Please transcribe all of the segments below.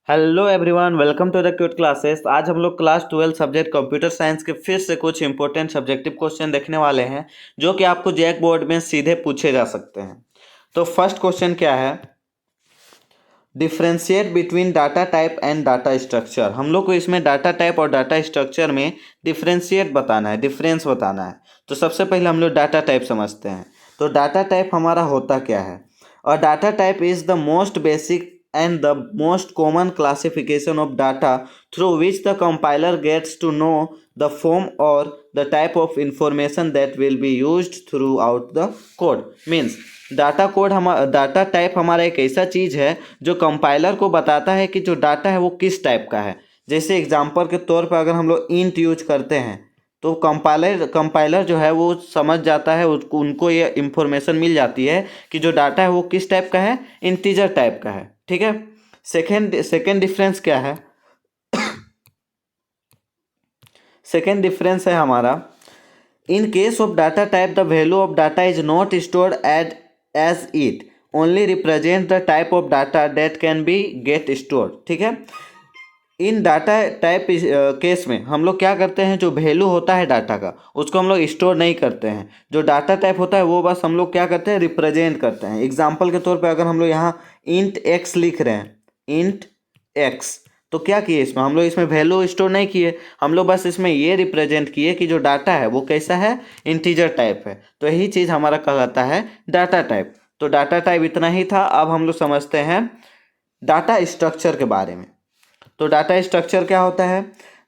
Hello everyone, welcome to the cute classes. आज हम लोग क्लास 12 सब्जेक्ट कंप्यूटर साइंस के फिर से कुछ इंपॉर्टेंट सब्जेक्टिव क्वेश्चन देखने वाले हैं जो कि आपको जैक बोर्ड में सीधे पूछे जा सकते हैं। तो फर्स्ट क्वेश्चन क्या है? Differentiate between data type and data structure. हम लोग को इसमें डाटा टाइप और डाटा स्ट्रक्चर में डिफ्रेंशिएट बताना है, डिफरेंस बताना है। तो सबसे पहले हम लोग डाटा टाइप समझते हैं। तो डाटा टाइप हमारा होता क्या है? और data type is the most basic and the most common classification of data through which the compiler gets to know the form or the type of information that will be used throughout the code. Means data type हमारा एक ऐसा चीज़ है जो compiler को बताता है कि जो डाटा है वो किस टाइप का है। जैसे एग्जांपल के तौर पर अगर हम लोग इंट यूज करते हैं तो कंपाइलर जो है वो समझ जाता है, उनको ये इंफॉर्मेशन मिल जाती है कि जो डाटा है वो किस टाइप का है, इंटीजर टाइप का है। ठीक है। सेकेंड डिफरेंस क्या है? सेकेंड डिफरेंस है हमारा, in case of data type the value of data is not stored as it only represent the type of data that can be get stored. ठीक है। इन डाटा टाइप केस में हम लोग क्या करते हैं, जो वैल्यू होता है डाटा का उसको हम लोग स्टोर नहीं करते हैं। जो डाटा टाइप होता है वो बस हम लोग क्या करते हैं, रिप्रेजेंट करते हैं। एग्जांपल के तौर पे अगर हम लोग यहाँ इंट एक्स लिख रहे हैं, इंट एक्स, तो क्या किए इसमें हम लोग, इसमें वैल्यू स्टोर नहीं किए, हम लोग बस इसमें ये रिप्रेजेंट किए कि जो डाटा है वो कैसा है, इंटीजर टाइप है। तो यही चीज़ हमारा कहलाता है डाटा टाइप। तो डाटा टाइप इतना ही था। अब हम लोग समझते हैं डाटा स्ट्रक्चर के बारे में। तो डाटा स्ट्रक्चर क्या होता है?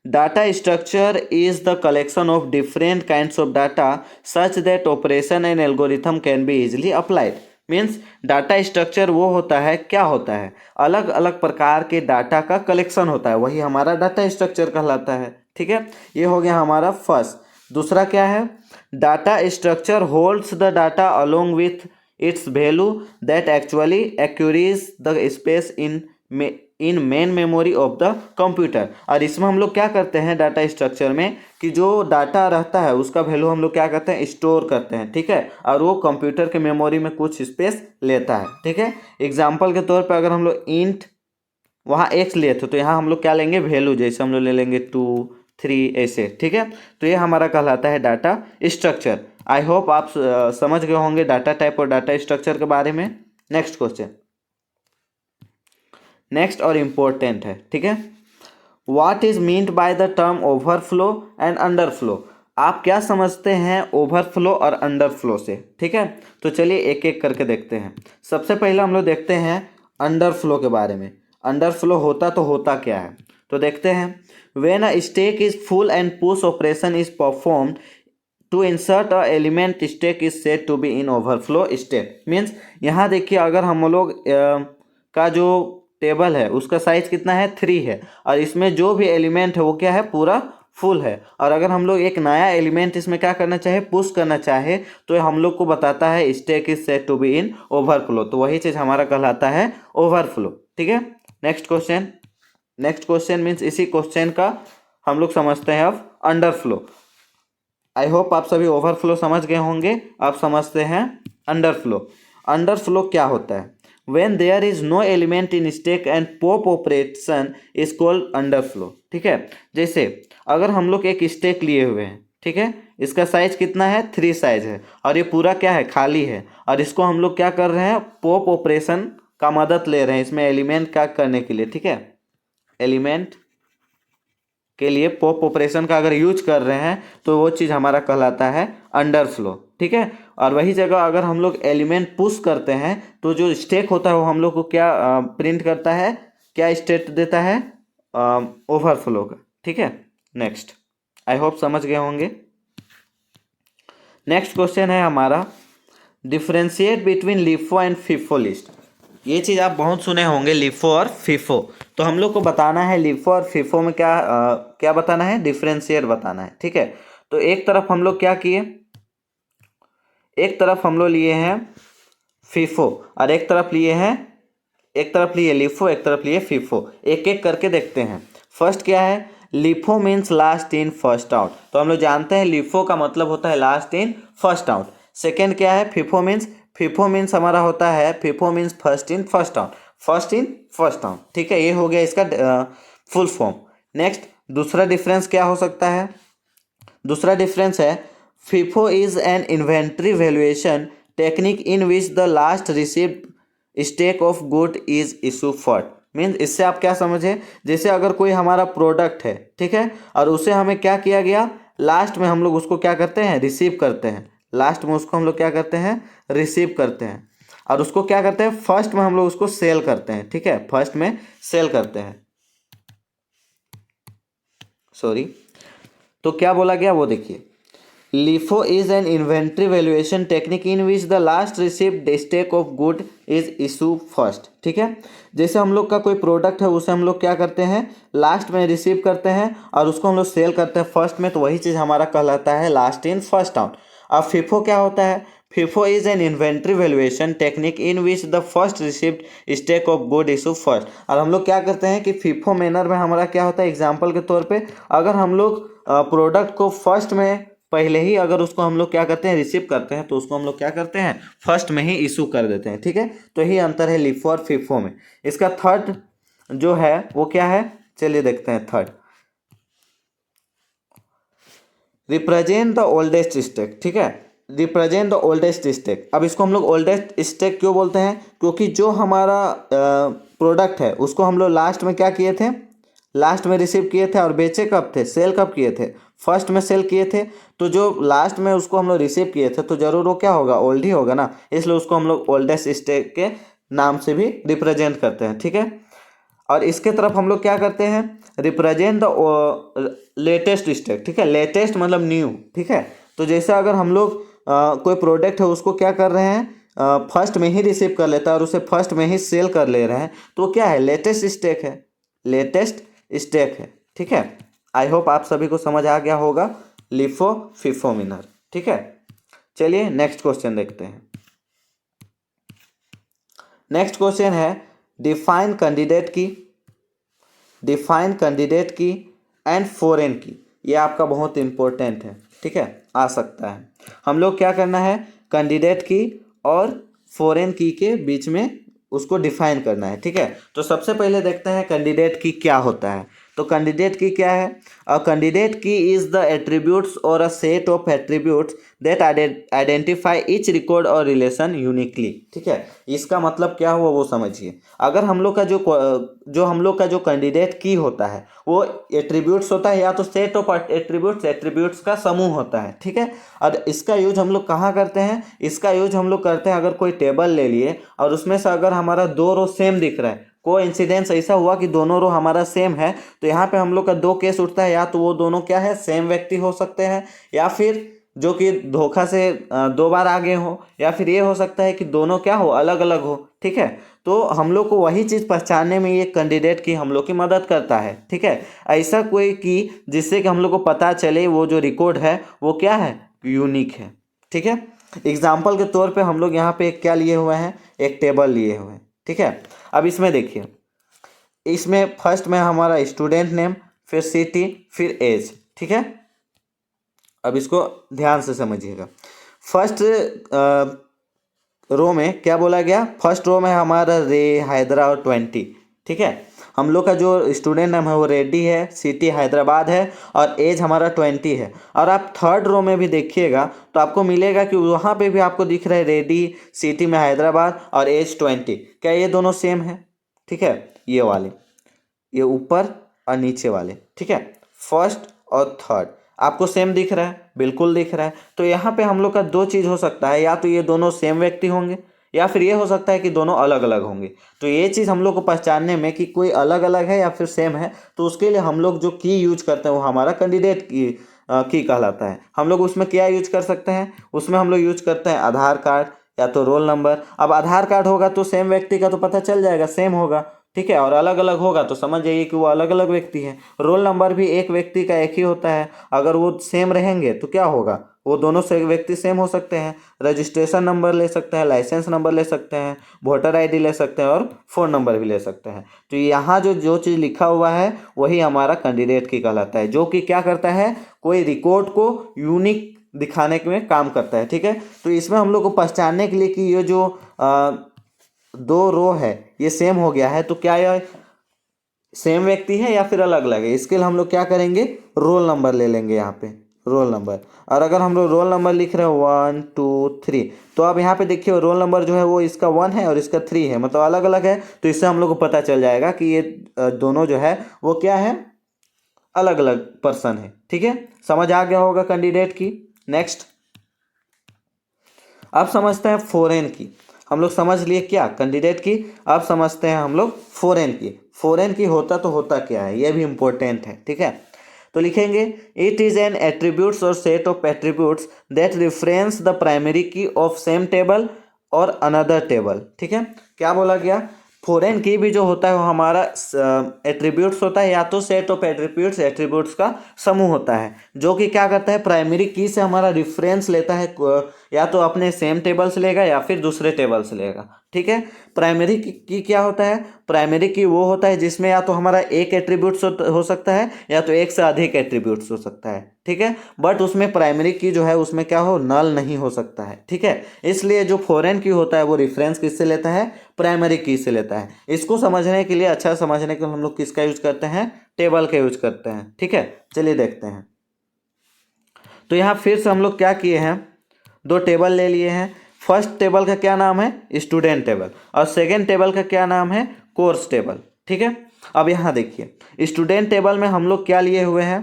Data structure is the collection of different kinds of data such that operation and algorithm can be easily applied. Means data structure वो होता है, क्या होता है, अलग अलग प्रकार के डाटा का कलेक्शन होता है, वही हमारा डाटा स्ट्रक्चर कहलाता है। ठीक है, ये हो गया हमारा फर्स्ट। दूसरा क्या है? Data structure holds the data along with its value that actually occupies the space in main memory of the computer. और इसमें हम लोग क्या करते हैं डाटा स्ट्रक्चर में कि जो डाटा रहता है उसका वैल्यू हम लोग क्या करते हैं, स्टोर करते हैं। ठीक है, और वो कंप्यूटर के मेमोरी में कुछ स्पेस लेता है। ठीक है। एग्जांपल के तौर पर अगर हम लोग इंट वहाँ एक्स लिए थे तो यहाँ हम लोग क्या लेंगे, वैल्यू, जैसे हम लोग ले लेंगे 2 3 ऐसे। ठीक है, तो ये हमारा कहलाता है डाटा स्ट्रक्चर। आई होप आप समझ गए होंगे डाटा टाइप और डाटा स्ट्रक्चर के बारे में। नेक्स्ट क्वेश्चन, नेक्स्ट और इम्पोर्टेंट है। ठीक है, what is meant by the term overflow and underflow. आप क्या समझते हैं ओवरफ्लो और अंडरफ्लो से? ठीक है, तो चलिए एक एक करके देखते हैं। सबसे पहले हम लोग देखते हैं अंडरफ्लो के बारे में। अंडरफ्लो होता तो होता क्या है, तो देखते हैं। When a stack is full and push operation is performed to insert a element, stack is said to be in overflow state. Means यहाँ देखिए, अगर हम लोग का जो टेबल है उसका साइज कितना है, 3 है, और इसमें जो भी एलिमेंट है वो क्या है, पूरा फुल है। और अगर हम लोग एक नया एलिमेंट इसमें क्या करना चाहे, पुश करना चाहे, तो हम लोग को बताता है stack is said to be in overflow. तो वही चीज़ हमारा कहलाता है ओवरफ्लो। ठीक है। Next question, next question means इसी क्वेश्चन का हम लोग समझते हैं अब अंडरफ्लो। आई होप आप सभी ओवरफ्लो समझ गए होंगे। आप समझते हैं अंडरफ्लो। अंडरफ्लो क्या होता है? when there is no element in stack and pop operation is called underflow। ठीक है, जैसे अगर हम लोग एक स्टैक लिए हुए हैं, ठीक है, इसका साइज कितना है, 3 साइज है, और ये पूरा क्या है, खाली है, और इसको हम लोग क्या कर रहे हैं, पॉप ऑपरेशन का मदद ले रहे हैं इसमें एलिमेंट का करने के लिए। ठीक है, एलिमेंट के लिए पॉप ऑपरेशन का अगर यूज कर रहे हैं तो वो चीज़ हमारा कहलाता है अंडरफ्लो। ठीक है, और वही जगह अगर हम लोग एलिमेंट पुश करते हैं तो जो स्टैक होता है वो हम लोग को क्या प्रिंट करता है, क्या स्टेट देता है, ओवरफ्लो का। ठीक है। नेक्स्ट, आई होप समझ गए होंगे। नेक्स्ट क्वेश्चन है हमारा, differentiate between LIFO and FIFO list. ये चीज़ आप बहुत सुने होंगे, लिफो और फिफो। तो हम लोग को बताना है लिफो और फिफो में क्या बताना है, डिफ्रेंशिएट बताना है। ठीक है, तो एक तरफ हम लोग क्या किए, एक तरफ हम लोग लिए हैं फिफो और एक तरफ लिए हैं, एक तरफ लिए लिफो, एक तरफ लिए फिफो। एक एक करके देखते हैं। फर्स्ट क्या है, LIFO means last in first out. तो हम लोग जानते हैं लिफो का मतलब होता है last in first out. Second क्या है, फिफो मीन्स हमारा होता है, FIFO means first in first out. First in first out, ठीक है, ये हो गया इसका फुल फॉर्म। नेक्स्ट दूसरा डिफरेंस क्या हो सकता है? दूसरा डिफरेंस है FIFO is an inventory valuation technique in which the last received stock of good is issue first. Means इससे आप क्या समझे, जैसे अगर कोई हमारा प्रोडक्ट है, ठीक है, और उसे हमें क्या किया गया, लास्ट में हम लोग उसको क्या करते हैं, रिसीव करते हैं। लास्ट में उसको हम लोग क्या करते हैं, रिसीव करते हैं, और उसको क्या करते हैं, फर्स्ट में हम लोग उसको सेल करते हैं, ठीक है, फर्स्ट में सेल करते हैं, सॉरी। तो क्या बोला गया वो देखिए, LIFO is an inventory valuation technique in which the last received stock of good is issue first, ठीक है। जैसे हम लोग का कोई प्रोडक्ट है उसे हम लोग क्या करते हैं, लास्ट में रिसीव करते हैं और उसको हम लोग सेल करते हैं फर्स्ट में, तो वही चीज़ हमारा कहलाता है लास्ट इन फर्स्ट आउट। अब FIFO क्या होता है, FIFO is an inventory valuation technique in which the first received stock of good issue first. और हम लोग क्या करते हैं कि FIFO मैनर में हमारा क्या होता है, एग्जाम्पल के तौर पे अगर हम लोग प्रोडक्ट को फर्स्ट में पहले ही अगर उसको हम लोग क्या करते हैं, रिसीव करते हैं, तो उसको हम लोग क्या करते हैं, फर्स्ट में ही इशू कर देते हैं, ठीक है। तो यही अंतर है LIFO और FIFO में। इसका थर्ड जो है वो क्या है, चलिए देखते हैं। Third, represent the oldest stock, ठीक है, रिप्रेजेंट द ओल्डेस्ट स्टेक। अब इसको हम लोग ओल्डेस्ट स्टेक क्यों बोलते हैं, क्योंकि जो हमारा प्रोडक्ट है उसको हम लोग लास्ट में क्या किए थे, लास्ट में रिसीव किए थे, और बेचे कब थे, सेल कब किए थे, फर्स्ट में सेल किए थे। तो जो लास्ट में उसको हम लोग रिसीव किए थे तो जरूर वो क्या होगा, ओल्ड ही होगा ना, इसलिए उसको हम लोग ओल्डेस्ट स्टेक के नाम से भी रिप्रेजेंट करते हैं, ठीक है। और इसके तरफ हम लोग क्या करते हैं, रिप्रेजेंट द लेटेस्ट स्टेक, ठीक है, लेटेस्ट मतलब न्यू, ठीक है। तो जैसे अगर हम लोग कोई प्रोडक्ट है उसको क्या कर रहे हैं, फर्स्ट में ही रिसीव कर लेता है और उसे फर्स्ट में ही सेल कर ले रहे हैं, तो क्या है, लेटेस्ट स्टेक है, लेटेस्ट स्टेक है, ठीक है। आई होप आप सभी को समझ आ गया होगा LIFO FIFO मैनर, ठीक है। चलिए नेक्स्ट क्वेश्चन देखते हैं। नेक्स्ट क्वेश्चन है डिफाइन कैंडिडेट की, डिफाइन कैंडिडेट की एंड फॉरेन की। ये आपका बहुत इंपॉर्टेंट है, ठीक है, आ सकता है। हम लोग क्या करना है, कैंडिडेट की और फॉरेन की के बीच में उसको डिफाइन करना है, ठीक है। तो सबसे पहले देखते हैं कैंडिडेट की क्या होता है। तो कैंडिडेट की क्या है, अ कैंडिडेट की इज द एट्रीब्यूट्स और a set of attributes that identify each record और रिलेशन यूनिकली, ठीक है। इसका मतलब क्या हुआ वो समझिए। अगर हम लोग का जो हम लोग का जो कैंडिडेट की होता है वो एट्रीब्यूट्स होता है, या तो सेट ऑफ एट्रीब्यूट्स, एट्रीब्यूट्स का समूह होता है, ठीक है। और इसका यूज हम लोग कहाँ करते हैं, इसका यूज हम लोग करते हैं अगर कोई टेबल ले लिए और उसमें से अगर हमारा दो रो सेम दिख रहा है, कोइंसिडेंस ऐसा हुआ कि दोनों रो हमारा सेम है, तो यहाँ पे हम लोग का दो केस उठता है, या तो वो दोनों क्या है, सेम व्यक्ति हो सकते हैं, या फिर जो कि धोखा से दो बार आगे हो, या फिर ये हो सकता है कि दोनों क्या हो, अलग अलग हो, ठीक है। तो हम लोग को वही चीज़ पहचानने में ये कैंडिडेट की हम लोग की मदद करता है, ठीक है। ऐसा कोई की जिससे कि हम लोग को पता चले वो जो रिकॉर्ड है वो क्या है, यूनिक है, ठीक है। एग्जाम्पल के तौर पे हम लोग यहाँ पे क्या लिए हुए हैं, एक टेबल लिए हुए हैं, ठीक है। अब इसमें देखिए, इसमें फर्स्ट में हमारा स्टूडेंट नेम, फिर सिटी, फिर एज, ठीक है। अब इसको ध्यान से समझिएगा। फर्स्ट रो में क्या बोला गया, फर्स्ट रो में हमारा रे, हैदरा और 20, ठीक है। हम लोग का जो स्टूडेंट नेम है वो रेड्डी है, सिटी हैदराबाद है, और एज हमारा 20 है। और आप थर्ड रो में भी देखिएगा तो आपको मिलेगा कि वहाँ पे भी आपको दिख रहा है रेड्डी, सिटी में हैदराबाद और एज 20। क्या ये दोनों सेम है, ठीक है, ये वाले, ये ऊपर और नीचे वाले, ठीक है, फर्स्ट और थर्ड आपको सेम दिख रहा है, बिल्कुल दिख रहा है। तो यहाँ पे हम लोग का दो चीज़ हो सकता है, या तो ये दोनों सेम व्यक्ति होंगे, या फिर ये हो सकता है कि दोनों अलग अलग होंगे। तो ये चीज़ हम लोग को पहचानने में कि कोई अलग अलग है या फिर सेम है, तो उसके लिए हम लोग जो की यूज करते हैं वो हमारा कैंडिडेट की कहलाता है। हम लोग उसमें क्या यूज कर सकते हैं, उसमें हम लोग यूज करते हैं आधार कार्ड या तो रोल नंबर। अब आधार कार्ड होगा तो सेम व्यक्ति का तो पता चल जाएगा, सेम होगा, ठीक है, और अलग अलग होगा तो समझ जाइए कि वो अलग अलग व्यक्ति हैं। रोल नंबर भी एक व्यक्ति का एक ही होता है, अगर वो सेम रहेंगे तो क्या होगा, वो दोनों से व्यक्ति सेम हो सकते हैं। रजिस्ट्रेशन नंबर ले सकते हैं, लाइसेंस नंबर ले सकते हैं, वोटर आईडी ले सकते हैं, और फ़ोन नंबर भी ले सकते हैं। तो यहाँ जो जो चीज़ लिखा हुआ है वही हमारा कैंडिडेट की कहलाता है, जो कि क्या करता है, कोई रिकॉर्ड को यूनिक दिखाने में काम करता है, ठीक है। तो इसमें हम लोग को पहचानने के लिए कि ये जो दो रो है ये सेम हो गया है, तो क्या यह सेम व्यक्ति है या फिर अलग अलग है? इसके लिए हम लोग क्या करेंगे, रोल नंबर ले लेंगे यहाँ पे, रोल नंबर। और अगर हम लोग रोल नंबर लिख रहे हैं 1 2 3, तो अब यहाँ पे देखिए रोल नंबर जो है वो इसका 1 है और इसका 3 है, मतलब अलग अलग है। तो इससे हम लोग को पता चल जाएगा कि ये दोनों जो है वो क्या है, अलग अलग पर्सन है। ठीक है, समझ आ गया होगा कैंडिडेट की। नेक्स्ट अब समझते हैं फॉरेन की। हम लोग समझ लिए क्या, कैंडिडेट की। अब समझते हैं हम लोग फॉरेन की। फॉरेन की होता तो होता क्या है, ये भी इंपॉर्टेंट है। ठीक है, तो लिखेंगे इट इज एन एट्रीब्यूट्स और set of attributes that reference the primary की ऑफ सेम टेबल और अनदर टेबल। ठीक है, क्या बोला गया, फॉरेन की भी जो होता है वो हमारा एट्रीब्यूट्स होता है, या तो सेट ऑफ एट्रीब्यूट्स, एट्रीब्यूट्स का समूह होता है, जो कि क्या करता है, प्राइमरी की से हमारा रिफरेंस लेता है, या तो अपने सेम टेबल से लेगा या फिर दूसरे टेबल से लेगा। ठीक है, प्राइमरी की क्या होता है, प्राइमरी की वो होता है जिसमें या तो हमारा एक एट्रीब्यूट्स हो सकता है या तो एक से अधिक एट्रीब्यूट्स हो सकता है। ठीक है, बट उसमें प्राइमरी की जो है उसमें क्या हो, नल नहीं हो सकता है। ठीक है, इसलिए जो फॉरेन की होता है वो रेफरेंस किससे लेता है, प्राइमरी की से लेता है। इसको समझने के लिए, अच्छा समझने के लिए हम लोग किसका यूज करते हैं, टेबल का यूज करते हैं। ठीक है, चलिए देखते हैं। तो यहाँ फिर से हम लोग क्या किए हैं, दो टेबल ले लिए हैं। फर्स्ट टेबल का क्या नाम है, स्टूडेंट टेबल, और सेकेंड टेबल का क्या नाम है, कोर्स टेबल। ठीक है, अब यहाँ देखिए स्टूडेंट टेबल में हम लोग क्या लिए हुए हैं,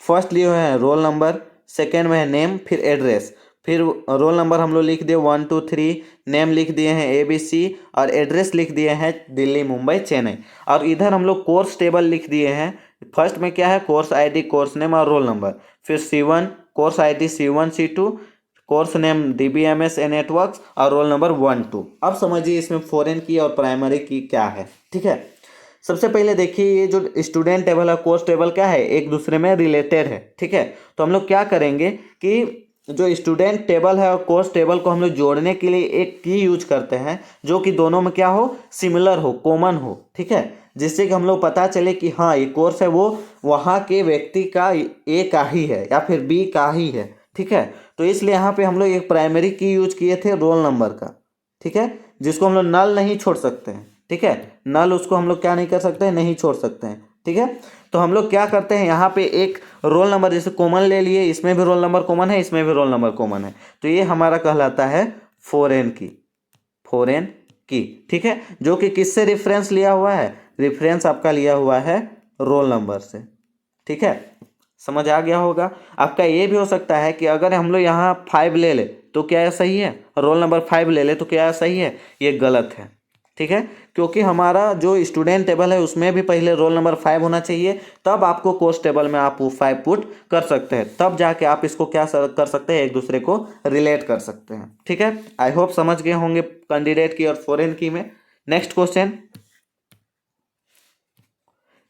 फर्स्ट लिए हुए हैं रोल नंबर, सेकेंड में है नेम, फिर एड्रेस, फिर रोल नंबर हम लोग लिख दिए 1 2 3, नेम लिख दिए हैं ABC, और एड्रेस लिख दिए हैं दिल्ली मुंबई चेन्नई। और इधर हम लोग कोर्स टेबल लिख दिए हैं। फर्स्ट में क्या है, कोर्स ID, कोर्स नेम और रोल नंबर, फिर C1 course ID C1 C2, course name DBMS networks और रोल नंबर 1 2। अब समझिए इसमें फॉरेन की और प्राइमरी की क्या है। ठीक है, सबसे पहले देखिए ये जो स्टूडेंट टेबल है, कोर्स टेबल क्या है, एक दूसरे में रिलेटेड है। ठीक है, तो हम लोग क्या करेंगे कि जो स्टूडेंट टेबल है और कोर्स टेबल को हम लोग जोड़ने के लिए एक की यूज करते हैं, जो कि दोनों में क्या हो, सिमिलर हो, कॉमन हो। ठीक है, जिससे कि हम लोग पता चले कि हाँ ये कोर्स है वो वहाँ के व्यक्ति का A का ही है या फिर B का ही है। ठीक है, तो इसलिए यहाँ पे हम लोग एक प्राइमरी की यूज किए थे रोल नंबर का। ठीक है, जिसको हम लोग नल नहीं छोड़ सकते हैं। ठीक है, नल उसको हम लोग क्या नहीं कर सकते हैं, नहीं छोड़ सकते हैं। ठीक है, तो हम लोग क्या करते हैं, यहाँ पे एक रोल नंबर जैसे कॉमन ले लिए, इसमें भी रोल नंबर कॉमन है, इसमें भी रोल नंबर कॉमन है, तो ये हमारा कहलाता है फॉरेन की, फॉरेन की। ठीक है, जो कि किससे रेफरेंस लिया हुआ है, रेफरेंस आपका लिया हुआ है रोल नंबर से। ठीक है, समझ आ गया होगा। आपका ये भी हो सकता है कि अगर हम लोग यहाँ 5 ले ले तो क्या यह सही है, रोल नंबर 5 ले ले तो क्या यह सही है, ये गलत है। ठीक है, क्योंकि हमारा जो स्टूडेंट टेबल है उसमें भी पहले रोल नंबर 5 होना चाहिए, तब आपको कोर्स टेबल में आप वो 5 पुट कर सकते हैं, तब जाके आप इसको क्या कर सकते हैं, एक दूसरे को रिलेट कर सकते हैं। ठीक है, आई होप समझ गए होंगे कैंडिडेट की और फॉरेन की में। नेक्स्ट क्वेश्चन,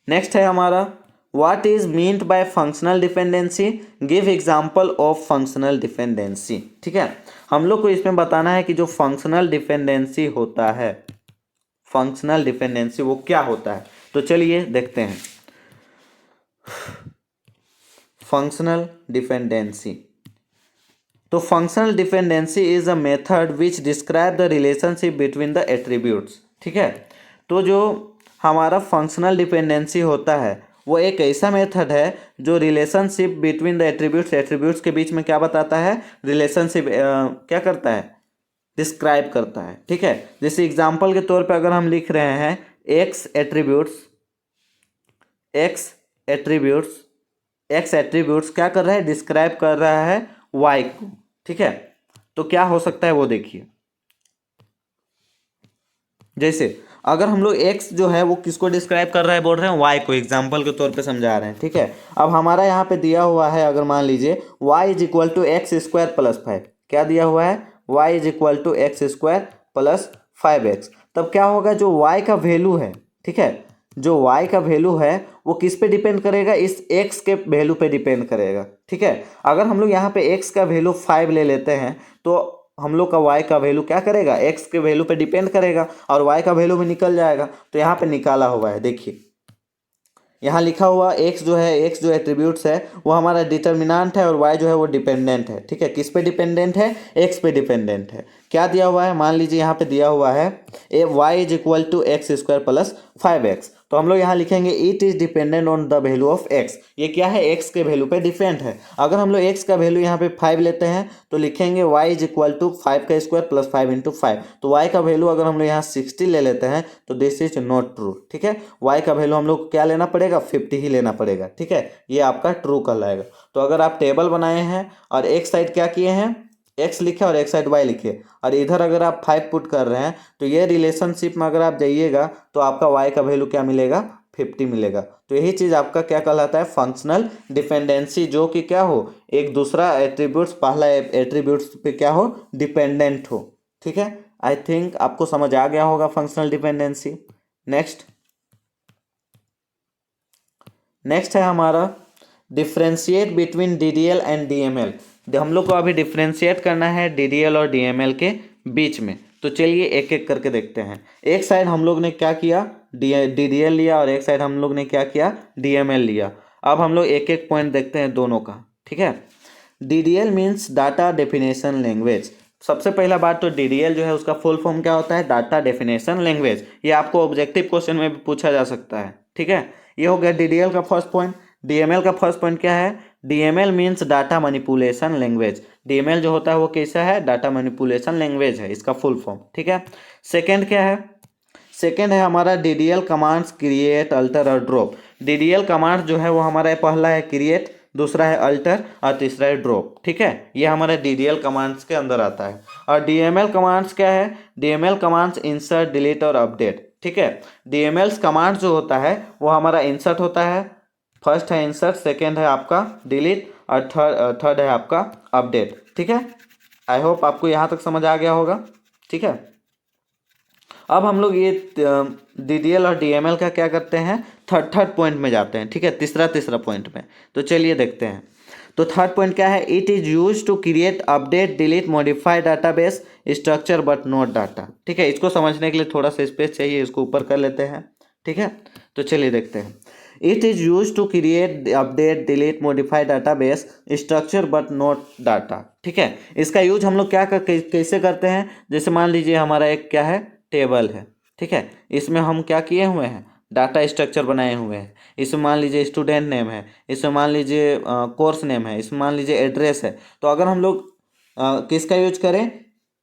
नेक्स्ट है हमारा what is meant by functional dependency, give example of functional dependency. ठीक है, हम लोग को इसमें बताना है कि जो फंक्शनल डिपेंडेंसी होता है, फंक्शनल डिपेंडेंसी वो क्या होता है। तो चलिए देखते हैं फंक्शनल डिपेंडेंसी। तो functional dependency is a method which describe the relationship between the attributes. ठीक है, तो जो हमारा फंक्शनल डिपेंडेंसी होता है वो एक ऐसा मेथड है जो relationship between the attributes, attributes के बीच में क्या बताता है, रिलेशनशिप क्या करता है, डिस्क्राइब करता है। ठीक है, जैसे एग्जांपल के तौर पे अगर हम लिख रहे हैं x attributes, x attributes, x attributes क्या कर रहा है, डिस्क्राइब कर रहा है वाई को। ठीक है, तो क्या हो सकता है वो देखिए, जैसे अगर हम लोग x जो है वो किसको डिस्क्राइब कर रहा है, बोल रहे हैं y को, एग्जाम्पल के तौर पे समझा रहे हैं। ठीक है, अब हमारा यहाँ पे दिया हुआ है, अगर मान लीजिए y is equal to x square plus 5, क्या दिया हुआ है, y is equal to x square plus 5x, तब क्या होगा, जो y का वैल्यू है, ठीक है, जो y का वैल्यू है वो किस पे डिपेंड करेगा, इस x के वैल्यू पे डिपेंड करेगा। ठीक है, अगर हम लोग यहाँ पे x का वैल्यू 5 ले लेते हैं तो हम लोग का y का वैल्यू क्या करेगा, x के वैल्यू पे डिपेंड करेगा और y का वैल्यू भी निकल जाएगा। तो यहाँ पे निकाला हुआ है, देखिए यहाँ लिखा हुआ x जो है, x जो एट्रीब्यूट्स है वो हमारा डिटर्मिनेंट है और y जो है वो डिपेंडेंट है। ठीक है, किस पे डिपेंडेंट है, x पे डिपेंडेंट है। क्या दिया हुआ है, मान लीजिए यहाँ पे दिया हुआ है a y is equal to x square plus 5x, तो हम लोग यहाँ लिखेंगे it is dependent on the value of x। ये क्या है, x के वैल्यू पे डिपेंड है। अगर हम लोग x का वैल्यू यहाँ पे 5 लेते हैं तो लिखेंगे y इज इक्वल टू 5 का स्क्वायर प्लस 5 इंटू 5। तो y का वैल्यू अगर हम लोग यहाँ 60 ले लेते हैं तो दिस इज नॉट ट्रू। ठीक है, y का वैल्यू हम लोग को क्या लेना पड़ेगा, 50 ही लेना पड़ेगा। ठीक है, ये आपका ट्रू कहलाएगा। तो अगर आप टेबल बनाए हैं और एक साइड क्या किए हैं, x लिखे और एक साइड y लिखे, और इधर अगर आप 5 पुट कर रहे हैं तो ये रिलेशनशिप में अगर आप जाइएगा तो आपका y का वैल्यू क्या मिलेगा, 50 मिलेगा। तो यही चीज़ आपका क्या कहलाता है, फंक्शनल डिपेंडेंसी, जो कि क्या हो, एक दूसरा एट्रीब्यूट्स पहला एट्रीब्यूट्स पे क्या हो, डिपेंडेंट हो। ठीक है, आई थिंक आपको समझ आ गया होगा फंक्शनल डिपेंडेंसी। नेक्स्ट है हमारा differentiate between DDL and DML। हम लोग को अभी डिफ्रेंशिएट करना है DDL और DML के बीच में। तो चलिए एक एक करके देखते हैं। एक साइड हम लोग ने क्या किया, DDL लिया, और एक साइड हम लोग ने क्या किया, DML लिया। अब हम लोग एक एक पॉइंट देखते हैं दोनों का। ठीक है, DDL means data definition language. सबसे पहला बात तो DDL जो है उसका फुल फॉर्म क्या होता है, डाटा डेफिनेशन लैंग्वेज। ये आपको ऑब्जेक्टिव क्वेश्चन में भी पूछा जा सकता है। ठीक है, ये हो गया DDL का फर्स्ट पॉइंट। DML का फर्स्ट पॉइंट क्या है, DML means data manipulation language. DML जो होता है वो कैसा है, डाटा मैनिपुलेशन लैंग्वेज है, इसका फुल फॉर्म। ठीक है, सेकेंड क्या है, सेकेंड है हमारा DDL कमांड्स क्रिएट, अल्टर और ड्रॉप। DDL कमांड्स जो है वो हमारा पहला है क्रिएट, दूसरा है अल्टर और तीसरा है ड्रॉप। ठीक है, ये हमारे DDL कमांड्स के अंदर आता है। और DML कमांड्स क्या है, DML कमांड्स इंसर्ट, डिलीट और अपडेट। ठीक है, DML कमांड्स जो होता है वो हमारा इंसर्ट होता है, फर्स्ट है इंसर्ट, सेकेंड है आपका डिलीट और थर्ड है आपका अपडेट। ठीक है, आई होप आपको यहाँ तक समझ आ गया होगा। ठीक है, अब हम लोग ये DDL और DML का क्या करते हैं, थर्ड पॉइंट में जाते हैं। ठीक है, तीसरा पॉइंट में। तो चलिए देखते हैं। तो थर्ड पॉइंट क्या है, it is use to create, update, delete, modify database structure but not data. ठीक है, इसको समझने के लिए थोड़ा सा स्पेस चाहिए, इसको ऊपर कर लेते हैं। ठीक है, तो चलिए देखते हैं। It is use to create, update, delete, modify database structure but not data. ठीक है, इसका यूज हम लोग कैसे करते हैं, जैसे मान लीजिए हमारा एक क्या है, टेबल है। ठीक है, इसमें हम क्या किए हुए हैं, डाटा स्ट्रक्चर बनाए हुए हैं। इसमें मान लीजिए स्टूडेंट नेम है, इसमें मान लीजिए कोर्स नेम है, इसमें मान लीजिए एड्रेस है। तो अगर हम लोग किसका यूज करें,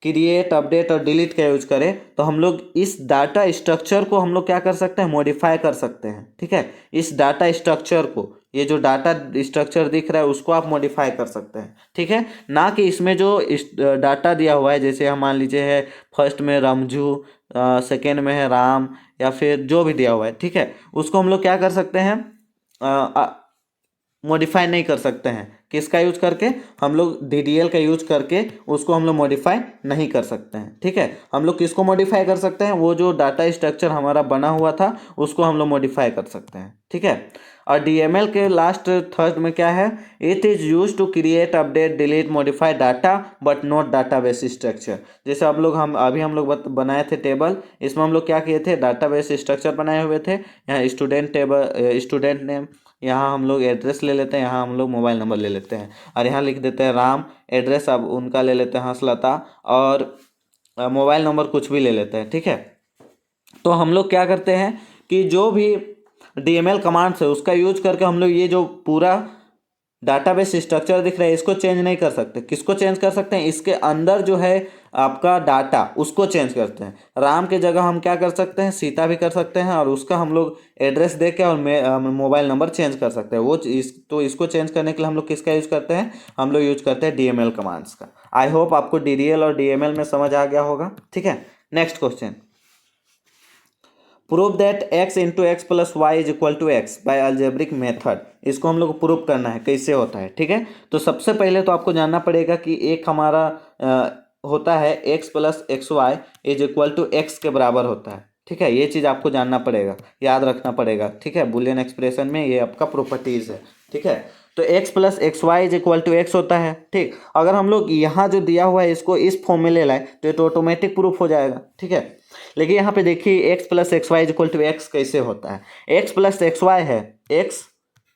क्रिएट, अपडेट और डिलीट का यूज करें, तो हम लोग इस डाटा स्ट्रक्चर को हम लोग क्या कर सकते हैं, मॉडिफाई कर सकते हैं। ठीक है, इस डाटा स्ट्रक्चर को, ये जो डाटा स्ट्रक्चर दिख रहा है उसको आप मॉडिफाई कर सकते हैं। ठीक है, ना कि इसमें जो डाटा दिया हुआ है, जैसे हम मान लीजिए है फर्स्ट में रमजू, सेकेंड में है राम, या फिर जो भी दिया हुआ है। ठीक है, उसको हम लोग क्या कर सकते हैं, मॉडिफाई नहीं कर सकते हैं। किसका यूज करके, हम लोग DDL का यूज करके उसको हम लोग मॉडिफाई नहीं कर सकते हैं। ठीक है, हम लोग किसको मॉडिफाई कर सकते हैं, वो जो डाटा स्ट्रक्चर हमारा बना हुआ था उसको हम लोग मॉडिफाई कर सकते हैं। ठीक है, और DML के लास्ट थर्ड में क्या है, it is use to create, update, delete, modify data but not database structure. जैसे हम लोग बनाए थे टेबल, इसमें हम लोग क्या किए थे, डाटाबेस स्ट्रक्चर बनाए हुए थे। यहाँ स्टूडेंट टेबल, स्टूडेंट नेम, यहाँ हम लोग एड्रेस ले लेते हैं, यहाँ हम लोग मोबाइल नंबर ले लेते हैं, और यहाँ लिख देते हैं राम, एड्रेस अब उनका ले लेते हैं हंसलता, और मोबाइल नंबर कुछ भी ले लेते हैं। ठीक है, तो हम लोग क्या करते हैं कि जो भी DML कमांड्स है उसका यूज करके हम लोग ये जो पूरा डाटाबेस स्ट्रक्चर दिख रहा है इसको चेंज नहीं कर सकते। किसको चेंज कर सकते हैं, इसके अंदर जो है आपका डाटा उसको चेंज करते हैं। राम के जगह हम क्या कर सकते हैं, सीता भी कर सकते हैं, और उसका हम लोग एड्रेस दे के और मोबाइल नंबर चेंज कर सकते हैं। तो इसको चेंज करने के लिए हम लोग किसका यूज करते हैं, हम लोग यूज करते हैं DML कमांड्स का। आई होप आपको DDL और DML में समझ आ गया होगा। ठीक है, next question, prove that x into x plus y is equal to x by algebraic method. इसको हम लोग को प्रूव करना है कैसे होता है। ठीक है, तो सबसे पहले तो आपको जानना पड़ेगा कि एक हमारा होता है x plus x y is equal to x के बराबर होता है। ठीक है, ये चीज़ आपको जानना पड़ेगा, याद रखना पड़ेगा। ठीक है, बुलियन एक्सप्रेशन में ये आपका प्रॉपर्टीज है। ठीक है, तो x plus x y is equal to x होता है। ठीक, अगर हम लोग यहाँ जो दिया हुआ है इसको इस फॉर्म में ले लाए तो ये तो ऑटोमेटिक प्रूफ हो जाएगा। ठीक है, लेकिन यहाँ पे देखिए x plus x y is equal to x कैसे होता है। x प्लस एक्स वाई है x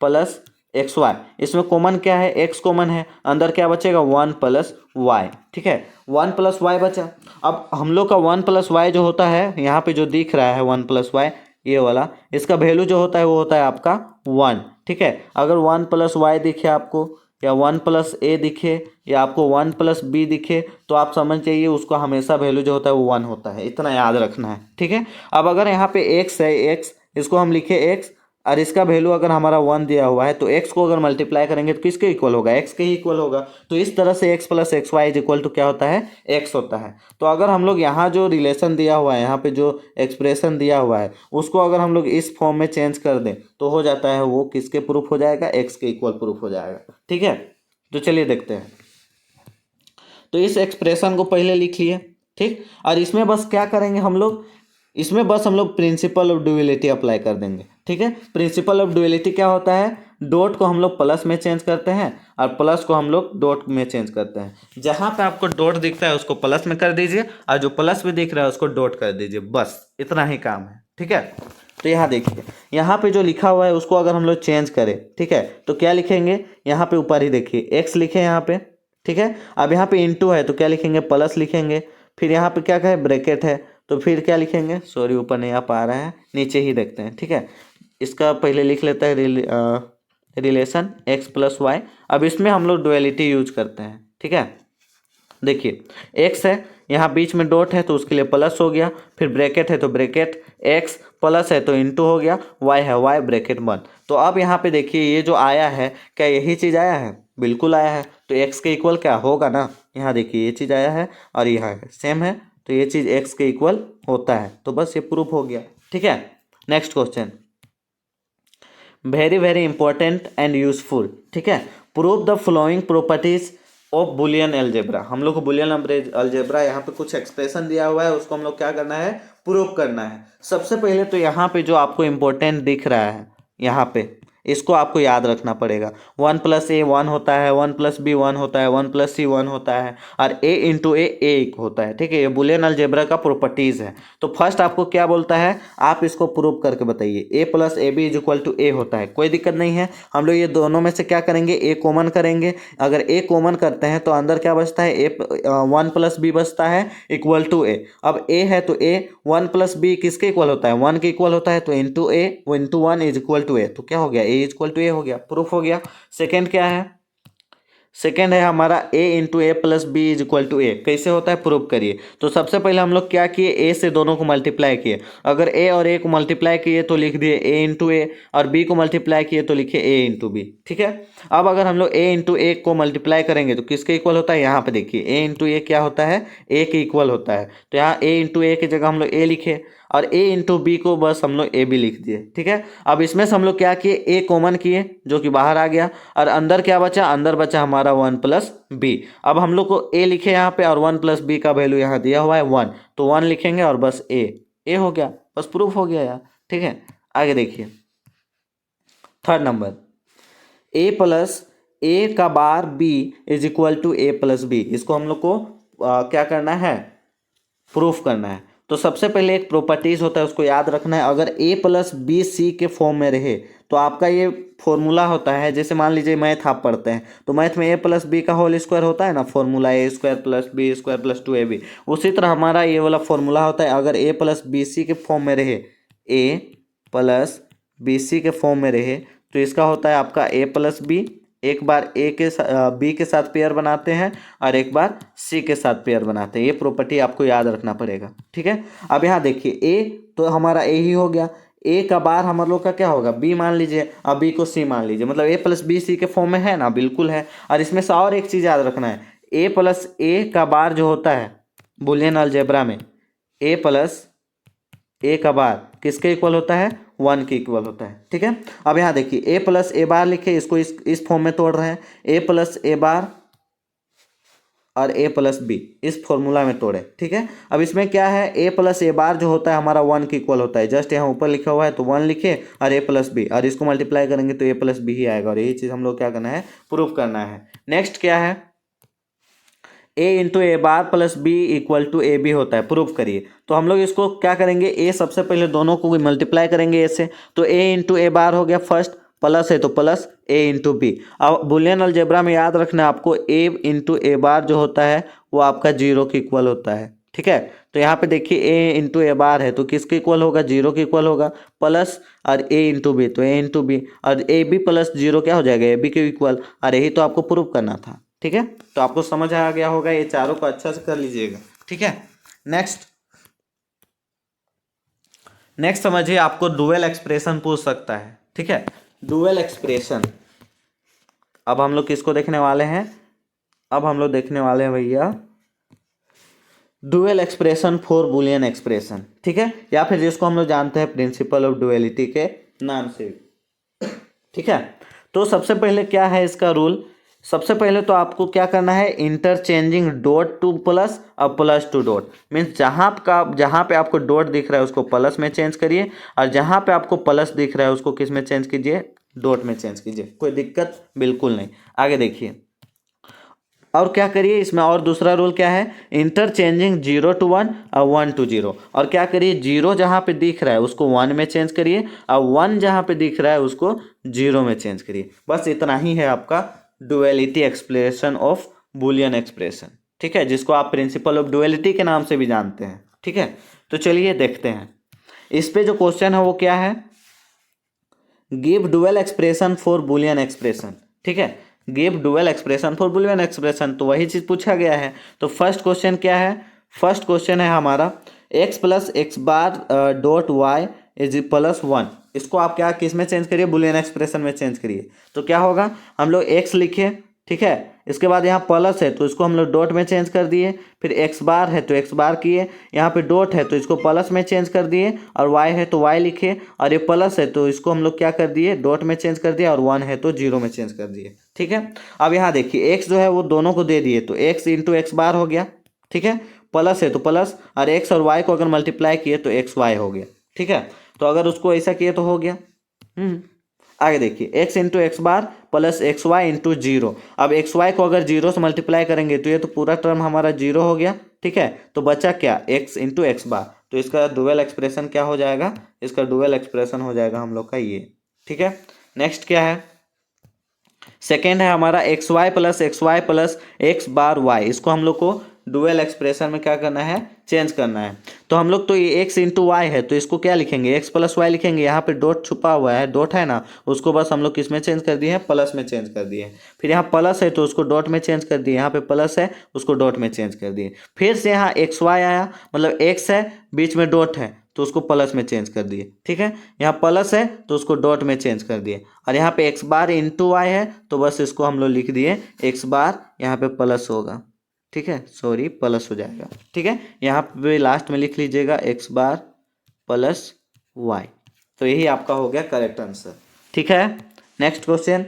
प्लस एक्स वाई, इसमें कॉमन क्या है, एक्स कॉमन है, अंदर क्या बचेगा 1 प्लस वाई, ठीक है, 1 प्लस वाई बचा। अब हम लोग का 1 प्लस वाई जो होता है यहाँ पे जो दिख रहा है 1 प्लस वाई ये वाला, इसका वैल्यू जो होता है वो होता है आपका 1, ठीक है। अगर 1 प्लस वाई दिखे आपको, या 1 प्लस ए दिखे, या आपको 1 प्लस बी दिखे, तो आप समझ जाइए उसका हमेशा वैल्यू जो होता है वो 1 होता है, इतना याद रखना है, ठीक है। अब अगर यहाँ पे एक्स है, एक्स, इसको हम लिखे एक्स, और इसका वैल्यू अगर हमारा 1 दिया हुआ है, तो एक्स को अगर मल्टीप्लाई करेंगे तो किसके इक्वल होगा, एक्स के ही इक्वल होगा। तो इस तरह से x plus x y is equal to क्या होता है, एक्स होता है। तो अगर हम लोग यहाँ जो रिलेशन दिया हुआ है, यहाँ पे जो एक्सप्रेशन दिया हुआ है, उसको अगर हम लोग इस फॉर्म में चेंज कर दें तो हो जाता है वो किसके प्रूफ हो जाएगा, एक्स के इक्वल प्रूफ हो जाएगा, ठीक है। तो चलिए देखते हैं। तो इस एक्सप्रेशन को पहले लिख लिए, ठीक, और इसमें बस क्या करेंगे हम लोग, इसमें बस हम लोग प्रिंसिपल ऑफ ड्यूअलिटी अप्लाई कर देंगे, ठीक है। प्रिंसिपल ऑफ ड्यूअलिटी क्या होता है, डॉट को हम लोग प्लस में चेंज करते हैं और प्लस को हम लोग डॉट में चेंज करते हैं। जहां पे आपको डॉट दिखता है उसको प्लस में कर दीजिए, और जो प्लस में दिख रहा है उसको डॉट कर दीजिए, बस इतना ही काम है, ठीक है। तो यहाँ देखिए, यहाँ पे जो लिखा हुआ है उसको अगर हम लोग चेंज करें, ठीक है, तो क्या लिखेंगे, यहाँ पे ऊपर ही देखिए एक्स लिखे यहाँ पे, ठीक है। अब यहाँ पे इंटू है तो क्या लिखेंगे, प्लस लिखेंगे, फिर यहाँ पे क्या है, ब्रैकेट है, तो फिर क्या लिखेंगे, सॉरी ऊपर नहीं आ पा रहा है, नीचे ही देखते हैं, ठीक है। इसका पहले लिख लेता है रिलेशन एक्स प्लस वाई। अब इसमें हम लोग डुअलिटी यूज करते हैं, ठीक है। देखिए एक्स है, यहाँ बीच में डॉट है तो उसके लिए प्लस हो गया, फिर ब्रैकेट है तो ब्रैकेट, एक्स प्लस है तो इंटू हो गया, वाई है वाई ब्रैकेट 1। तो अब यहाँ पे देखिए ये जो आया है, क्या यही चीज़ आया है, बिल्कुल आया है, तो एक्स के इक्वल क्या होगा ना, यहाँ देखिए ये चीज़ आया है और यहाँ सेम है, तो ये चीज़ एक्स के इक्वल होता है, तो बस ये प्रूफ हो गया, ठीक है। Next question, very very important and useful, ठीक है। Prove the following properties of Boolean algebra. हम लोग को बुलियन अलजेब्रा यहाँ पे कुछ एक्सप्रेशन दिया हुआ है, उसको हम लोग क्या करना है, प्रूव करना है। सबसे पहले तो यहाँ पे जो आपको इम्पोर्टेंट दिख रहा है, यहाँ पे इसको आपको याद रखना पड़ेगा। 1 प्लस ए 1 होता है, 1 प्लस बी 1 होता है, 1 प्लस सी 1 होता है, और ए इंटू ए एक होता है, ठीक है। ये बुलियन अलजेब्रा का प्रॉपर्टीज है। तो फर्स्ट आपको क्या बोलता है, आप इसको प्रूव करके बताइए। A plus A B is equal to A होता है, कोई दिक्कत नहीं है। हम लोग ये दोनों में से क्या करेंगे, ए कॉमन करेंगे। अगर ए कॉमन करते हैं तो अंदर क्या बचता है, ए 1 प्लस बी बचता है इक्वल टू ए। अब ए है तो ए 1 प्लस बी किसके इक्वल होता है, 1 के इक्वल होता है, तो into A into 1 is equal to A, तो क्या हो गया, A is equal to A हो गया, प्रूफ हो गया। सेकेंड क्या है, सेकेंड है हमारा A into A plus B is equal to A. कैसे होता है, प्रूव करिए। तो सबसे पहले हम लोग क्या किए, ए से दोनों को मल्टीप्लाई किए। अगर ए और ए को मल्टीप्लाई किए तो लिख दिए ए इंटू ए, और बी को मल्टीप्लाई किए तो लिखे ए इंटू बी, ठीक है। अब अगर हम लोग ए इंटू ए को मल्टीप्लाई करेंगे तो किसके इक्वल होता है, यहाँ पे देखिए ए इंटू ए क्या होता है, ए के इक्वल होता है। तो यहाँ ए इंटू ए की जगह हम लोग ए लिखे, और ए इंटू बी को बस हम लोग ए बी लिख दिए, ठीक है। अब इसमें से हम लोग क्या किए, ए कॉमन किए जो कि बाहर आ गया, और अंदर क्या बचा, अंदर बचा हमारा 1 प्लस बी। अब हम लोग को ए लिखे यहाँ पे, और 1 प्लस बी का वैल्यू यहाँ दिया हुआ है 1, तो 1 लिखेंगे और बस ए हो गया, बस प्रूफ हो गया यार, ठीक है। आगे देखिए third number, A plus A का bar B is equal to A plus B. इसको हम लोग को क्या करना है, प्रूफ करना है। तो सबसे पहले एक प्रॉपर्टीज होता है उसको याद रखना है। अगर ए प्लस बी सी के फॉर्म में रहे तो आपका ये फॉर्मूला होता है, जैसे मान लीजिए मैथ आप पढ़ते हैं तो मैथ में ए प्लस बी का होल स्क्वायर होता है ना, formula A square plus B square plus 2ab। उसी तरह हमारा ये वाला फॉर्मूला होता है, अगर ए प्लस बी सी के फॉर्म में रहे, ए प्लस बी सी के फॉर्म में रहे तो इसका होता है आपका ए प्लस बी, एक बार ए के बी के साथ पेयर बनाते हैं और एक बार सी के साथ पेयर बनाते हैं। ये प्रॉपर्टी आपको याद रखना पड़ेगा, ठीक है। अब यहाँ देखिए ए तो हमारा ए ही हो गया, ए का बार हम लोग का क्या होगा, बी मान लीजिए, अब बी को सी मान लीजिए, मतलब ए प्लस बी सी के फॉर्म में है ना, बिल्कुल है। और इसमें से और एक चीज़ याद रखना है, ए प्लस ए का बार जो होता है बुलियन अलजेब्रा में, ए प्लस ए का बार किसके इक्वल होता है, 1 के इक्वल होता है, ठीक है। अब यहाँ देखिए ए प्लस ए बार लिखे, इसको इस फॉर्म में तोड़ रहे हैं, ए प्लस ए बार और ए प्लस बी इस फॉर्मूला में तोड़े, ठीक है। अब इसमें क्या है, ए प्लस ए बार जो होता है हमारा 1 के इक्वल होता है, जस्ट यहाँ ऊपर लिखा हुआ है तो 1 लिखे और ए प्लस बी, और इसको मल्टीप्लाई करेंगे तो ए प्लस बी ही आएगा, और यही चीज़ हम लोग क्या करना है, प्रूफ करना है। नेक्स्ट क्या है, A into A bar plus B equal to A B होता है, प्रूफ करिए। तो हम लोग इसको क्या करेंगे, ए सबसे पहले दोनों को मल्टीप्लाई करेंगे ए से, तो ए इंटू ए बार हो गया फर्स्ट, प्लस है तो प्लस ए इंटू बी। अब बुलियन अलजेब्रा में याद रखना आपको ए इंटू ए बार जो होता है वो आपका जीरो के इक्वल होता है, ठीक है। तो यहाँ पे देखिए ए इंटू ए बार है तो किसके इक्वल होगा, जीरो के इक्वल होगा, प्लस और ए इंटू बी तो ए इंटू बी और ए बी प्लस जीरो क्या हो जाएगा, ए बी के इक्वल। और यही तो आपको प्रूव करना था, ठीक है। तो आपको समझ आ गया होगा, ये चारों को अच्छा से कर लीजिएगा, ठीक है। नेक्स्ट समझिए, आपको डुअल एक्सप्रेशन पूछ सकता है, ठीक है। डुअल एक्सप्रेशन, अब हम लोग किसको देखने वाले हैं, अब हम लोग देखने वाले हैं भैया dual expression for Boolean expression, ठीक है, या फिर जिसको हम लोग जानते हैं प्रिंसिपल ऑफ डुअलिटी के नाम से, ठीक है। तो सबसे पहले क्या है इसका रूल, सबसे पहले तो आपको क्या करना है, इंटरचेंजिंग डॉट टू प्लस और प्लस टू डॉट, मीन्स जहाँ पे आपको डॉट दिख रहा है उसको प्लस में चेंज करिए और जहाँ पे आपको प्लस दिख रहा है उसको किस में चेंज कीजिए, डॉट में चेंज कीजिए, कोई दिक्कत बिल्कुल नहीं। आगे देखिए और क्या करिए इसमें, और दूसरा रूल क्या है, इंटरचेंजिंग जीरो टू वन और वन टू जीरो, और क्या करिए जीरो जहाँ पे दिख रहा है उसको वन में चेंज करिए और वन जहाँ पे दिख रहा है उसको जीरो में चेंज करिए। बस इतना ही है आपका duality expression of Boolean expression, ठीक है, जिसको आप प्रिंसिपल ऑफ डुअलिटी के नाम से भी जानते हैं, ठीक है। तो चलिए देखते हैं इस पे जो क्वेश्चन है वो क्या है, give dual expression for Boolean expression, ठीक है, give dual expression for Boolean expression, तो वही चीज़ पूछा गया है। तो फर्स्ट क्वेश्चन क्या है, फर्स्ट क्वेश्चन है हमारा x plus x bar dot y is plus one, इसको आप क्या किस में चेंज करिए, बुलियन एक्सप्रेशन में चेंज करिए। तो क्या होगा, हम लोग एक्स लिखे, ठीक है, इसके बाद यहाँ प्लस है तो इसको हम लोग डॉट में चेंज कर दिए, फिर एक्स बार है तो एक्स बार किए, यहाँ पे डॉट है तो इसको प्लस में चेंज कर दिए, और वाई है तो वाई लिखे, और ये प्लस है तो इसको हम लोग क्या कर दिए, डॉट में चेंज कर दिया, और वन है तो जीरो में चेंज कर दिए, ठीक है। अब यहाँ देखिए एक्स जो है वो दोनों को दे दिए तो एक्स इंटू एक्स बार हो गया, ठीक है, प्लस है तो प्लस, और एक्स और वाई को अगर मल्टीप्लाई किए तो एक्स वाई हो गया, ठीक है। तो अगर उसको ऐसा किए तो हो गया। आगे देखिए X into X bar plus x Y into zero, अब एक्स वाई को अगर जीरो से मल्टीप्लाई करेंगे तो ये तो पूरा टर्म हमारा जीरो हो गया, ठीक है। तो बचा क्या, एक्स इंटू एक्स बार, तो इसका डुअल एक्सप्रेशन क्या हो जाएगा, इसका डुअल एक्सप्रेशन हो जाएगा हम लोग का ये, ठीक है। नेक्स्ट क्या है, सेकेंड है हमारा एक्स वाई प्लस एक्स बार वाई, इसको हम लोग को डुअल एक्सप्रेशन में क्या करना है, चेंज करना है। तो हम लोग तो ये एक्स इंटू वाई है तो इसको क्या लिखेंगे, एक्स प्लस वाई लिखेंगे, यहाँ पे डॉट छुपा हुआ है, डॉट है ना, उसको बस हम लोग किस में चेंज कर दिए हैं, प्लस में चेंज कर दिए। फिर यहाँ प्लस है तो उसको डॉट में चेंज कर दिए, यहाँ पे प्लस है उसको डॉट में चेंज कर दिए, फिर से यहाँ एक्स वाई आया, मतलब एक्स है बीच में डॉट है तो उसको प्लस में चेंज कर दिए, ठीक है। यहाँ प्लस है तो उसको डॉट में चेंज कर दिए, और यहाँ पे एक्स बार इंटू वाई है तो बस इसको हम लोग लिख दिए एक्स बार, यहाँ पे प्लस होगा, ठीक है, सॉरी प्लस हो जाएगा, ठीक है। यहाँ पे लास्ट में लिख लीजिएगा एक्स बार प्लस वाई, तो यही आपका हो गया करेक्ट आंसर, ठीक है। Next question,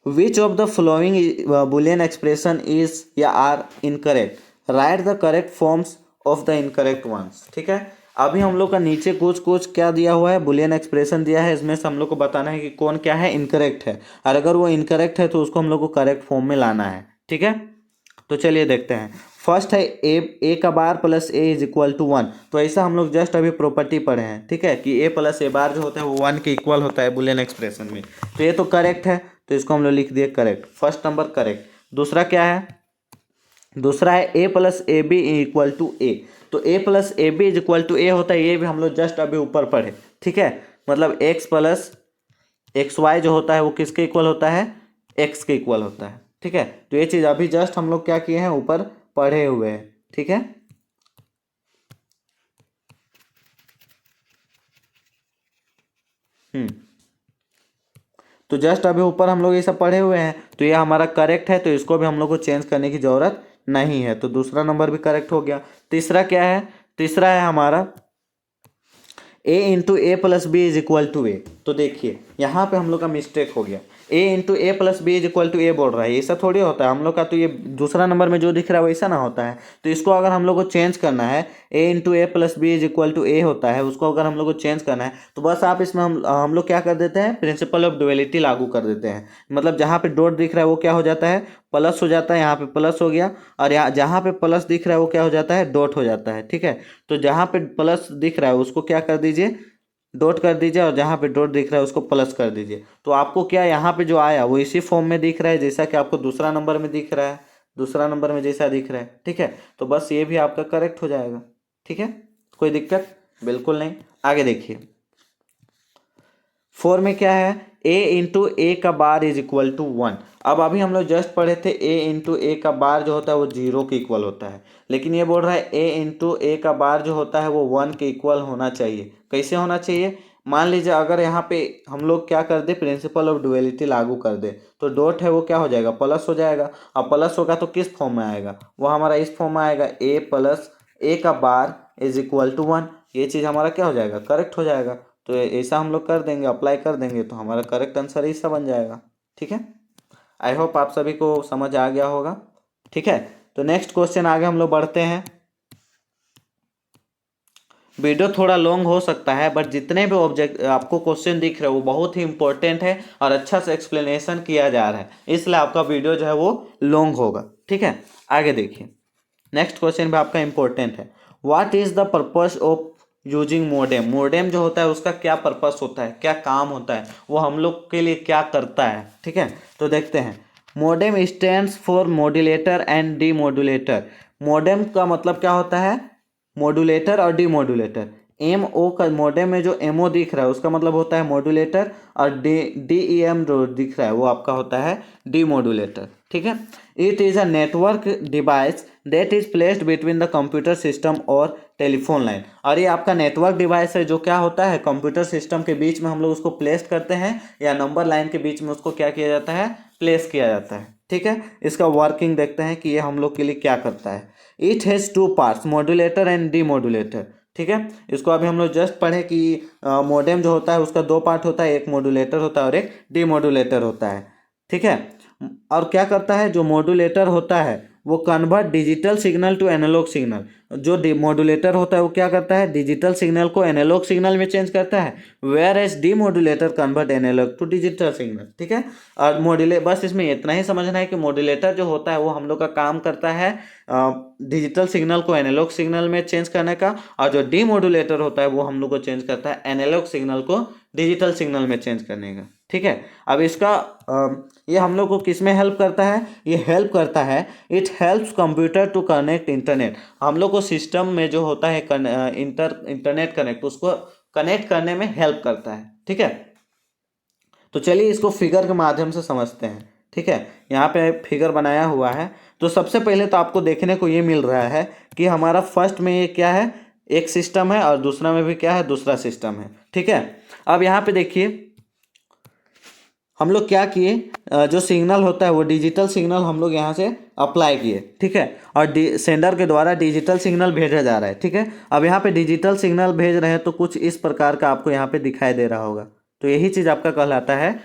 which of the following Boolean expression is या are incorrect, write the correct forms of the incorrect ones, ठीक है। अभी हम लोग का नीचे कुछ क्या दिया हुआ है, बुलियन एक्सप्रेशन दिया है, इसमें से हम लोग को बताना है कि कौन क्या है इनकरेक्ट है, और अगर वो इनकरेक्ट है तो उसको हम लोग को करेक्ट फॉर्म में लाना है, ठीक है। तो चलिए देखते हैं, फर्स्ट है ए का bar plus A is equal to one, तो ऐसा हम लोग जस्ट अभी प्रॉपर्टी पढ़े हैं, ठीक है, कि ए प्लस ए बार जो होता है वो वन के इक्वल होता है बुलियन एक्सप्रेशन में, तो ये तो करेक्ट है, तो इसको हम लोग लिख दिए करेक्ट, फर्स्ट नंबर करेक्ट। दूसरा क्या है, दूसरा है A plus A B equal to A, तो A plus A B is equal to A होता है, ये भी हम लोग जस्ट अभी ऊपर पढ़े, ठीक है, मतलब एक्स प्लस एक्स वाई जो होता है वो किसके इक्वल होता है, एक्स के इक्वल होता है, ठीक है। तो ये चीज़ अभी जस्ट हम लोग क्या किए हैं, ऊपर पढ़े हुए हैं, ठीक है। तो जस्ट अभी ऊपर हम लोग ये सब पढ़े हुए हैं, तो ये हमारा करेक्ट है, तो इसको भी हम लोग को चेंज करने की ज़रूरत नहीं है, तो दूसरा नंबर भी करेक्ट हो गया। तीसरा क्या है, तीसरा है हमारा A into A plus B is equal to A, तो देखिए यहाँ पे हम लोग का मिस्टेक हो गया, A into A plus B is equal to A बोल रहा है, ऐसा थोड़ी होता है हम लोग का, तो ये दूसरा नंबर में जो दिख रहा है वैसा ना होता है, तो इसको अगर हम लोग को चेंज करना है, A into A plus B is equal to A होता है, उसको अगर हम लोग को चेंज करना है तो बस आप इसमें हम लोग क्या कर देते हैं, प्रिंसिपल ऑफ डुअलिटी लागू कर देते हैं, मतलब जहाँ पे डॉट दिख रहा है वो क्या हो जाता है, प्लस हो जाता है, यहाँ पे प्लस हो गया, और यहाँ जहाँ पे प्लस दिख रहा है वो क्या हो जाता है, डॉट हो जाता है, ठीक है। तो जहाँ पे प्लस दिख रहा है उसको क्या कर दीजिए, डॉट कर दीजिए और जहाँ पे डॉट दिख रहा है उसको प्लस कर दीजिए। तो आपको क्या यहाँ पे जो आया वो इसी फॉर्म में दिख रहा है जैसा कि आपको दूसरा नंबर में दिख रहा है, दूसरा नंबर में जैसा दिख रहा है। ठीक है, तो बस ये भी आपका करेक्ट हो जाएगा। ठीक है, कोई दिक्कत बिल्कुल नहीं। आगे देखिए, 4 में क्या है, a इंटू ए का बार इज इक्वल टू 1। अब अभी हम लोग जस्ट पढ़े थे a इंटू ए का बार जो होता है वो 0 के इक्वल होता है, लेकिन ये बोल रहा है a इंटू ए का बार जो होता है वो 1 के इक्वल होना चाहिए। कैसे होना चाहिए, मान लीजिए अगर यहाँ पे हम लोग क्या कर दे, प्रिंसिपल ऑफ डुअलिटी लागू कर दे, तो डॉट है वो क्या हो जाएगा, प्लस हो जाएगा। अब प्लस होगा तो किस फॉर्म में आएगा, वो हमारा इस फॉर्म में आएगा, a प्लस ए का बार इज इक्वल टू 1। ये चीज़ हमारा क्या हो जाएगा, करेक्ट हो जाएगा। तो ऐसा हम लोग कर देंगे, अप्लाई कर देंगे, तो हमारा करेक्ट आंसर ऐसा बन जाएगा। ठीक है, आई होप आप सभी को समझ आ गया होगा। ठीक है, तो नेक्स्ट क्वेश्चन आगे हम लोग बढ़ते हैं। वीडियो थोड़ा लॉन्ग हो सकता है, बट जितने भी ऑब्जेक्ट आपको क्वेश्चन दिख रहे हैं वो बहुत ही इंपॉर्टेंट है और अच्छा से एक्सप्लेनेशन किया जा रहा है, इसलिए आपका वीडियो जो है वो लॉन्ग होगा। ठीक है, आगे देखिए, नेक्स्ट क्वेश्चन भी आपका इंपॉर्टेंट है। What is the purpose of using modem. Modem जो होता है उसका क्या पर्पस होता है, क्या काम होता है, वो हम लोग के लिए क्या करता है। ठीक है, तो देखते हैं। Modem stands for modulator and D modulator. Modem का मतलब क्या होता है, मॉड्यूलेटर और डी मॉड्यूलेटर। एम ओ का मोडेम में जो एम ओ दिख रहा है उसका मतलब होता है मॉड्यूलेटर, और डी डी ई एम जो दिख रहा है वो आपका होता है डी मॉड्यूलेटर। ठीक है, it is a network device that is placed between the computer system और टेलीफोन लाइन। और ये आपका नेटवर्क डिवाइस है जो क्या होता है, कंप्यूटर सिस्टम के बीच में हम लोग उसको प्लेस करते हैं, या नंबर लाइन के बीच में उसको क्या किया जाता है, प्लेस किया जाता है। ठीक है, इसका वर्किंग देखते हैं कि ये हम लोग के लिए क्या करता है। It has two parts, modulator and D modulator. ठीक है, इसको अभी हम लोग जस्ट पढ़े कि मोडेम जो होता है उसका दो पार्ट होता है, एक मॉड्यूलेटर होता है और एक डी मॉड्यूलेटर होता है। ठीक है, और क्या करता है, जो मॉड्यूलेटर होता है वो convert digital signal to analog signal. जो मॉड्यूलेटर होता है वो क्या करता है, डिजिटल सिग्नल को एनालॉग सिग्नल में चेंज करता है, whereas demodulator convert analog to digital signal. ठीक है, और बस इसमें इतना ही समझना है कि मॉड्यूलेटर जो होता है वो हम लोग का काम करता है डिजिटल सिग्नल को एनालॉग सिग्नल में चेंज करने का, और जो डी मॉड्यूलेटर होता है वो हम लोग को चेंज करता है एनालॉग सिग्नल को डिजिटल सिग्नल में चेंज करने का। ठीक है, अब इसका ये हम लोग को किस में हेल्प करता है, ये हेल्प करता है, it helps computer to connect internet. हम लोग को सिस्टम में जो होता है इंटरनेट कनेक्ट, उसको कनेक्ट करने में हेल्प करता है। ठीक है, तो चलिए इसको फिगर के माध्यम से समझते हैं। ठीक है, यहाँ पे फिगर बनाया हुआ है। तो सबसे पहले तो आपको देखने को ये मिल रहा है कि हमारा फर्स्ट में ये क्या है, एक सिस्टम है, और दूसरा में भी क्या है, दूसरा सिस्टम है। ठीक है, अब यहाँ पे देखिए हम लोग क्या किए, जो सिग्नल होता है वो डिजिटल सिग्नल हम लोग यहाँ से अप्लाई किए। ठीक है, और सेंडर के द्वारा डिजिटल सिग्नल भेजा जा रहा है। ठीक है, अब यहाँ पे डिजिटल सिग्नल भेज रहे हैं तो कुछ इस प्रकार का आपको यहाँ पे दिखाई दे रहा होगा, तो यही चीज़ आपका कहलाता है